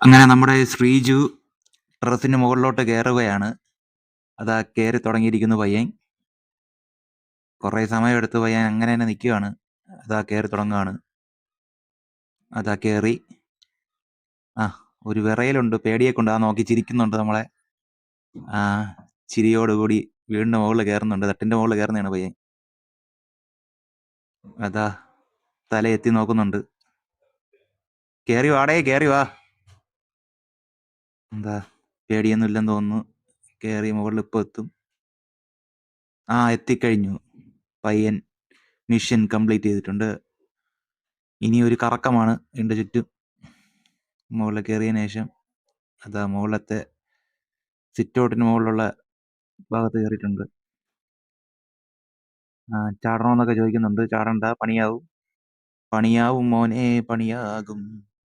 അങ്ങനെ നമ്മുടെ ശ്രീജു ടെറസിന് മുകളിലോട്ട് കയറുകയാണ്. അതാ കയറി തുടങ്ങിയിരിക്കുന്നു പയ്യൻ. കുറേ സമയമെടുത്ത് പയ്യൻ അങ്ങനെ തന്നെ നിൽക്കുകയാണ്. അതാ കയറി തുടങ്ങുകയാണ്. അതാ കയറി. ആ ഒരു വിറയലുണ്ട്, പേടിയൊക്കെ ഉണ്ട്. ആ നോക്കി ചിരിക്കുന്നുണ്ട് നമ്മളെ. ആ ചിരിയോടുകൂടി വീടിന്റെ മുകളിൽ കയറുന്നുണ്ട്. തട്ടിന്റെ മുകളിൽ കയറുന്നതാണ് പയ്യൻ. അതാ തല എത്തി നോക്കുന്നുണ്ട്. കയറി വാടേ, കയറി വാ. എന്താ പേടിയൊന്നും ഇല്ലെന്ന് തോന്നുന്നു. കയറി മുകളിൽ ഇപ്പൊ എത്തും. ആ എത്തിക്കഴിഞ്ഞു. പയ്യൻ മിഷൻ കംപ്ലീറ്റ് ചെയ്തിട്ടുണ്ട്. ഇനി ഒരു കറക്കമാണ് ഇതിന്റെ ചുറ്റും. മുകളിൽ കയറിയതിനു ശേഷം അതാ മുകളിലത്തെ സിറ്റൗട്ടിന് മുകളിലുള്ള ഭാഗത്ത് കയറിയിട്ടുണ്ട്. ചാടണോന്നൊക്കെ ചോദിക്കുന്നുണ്ട്. ചാടണ്ട, പണിയാവും. പണിയാവും മോനെ, പണിയാകും.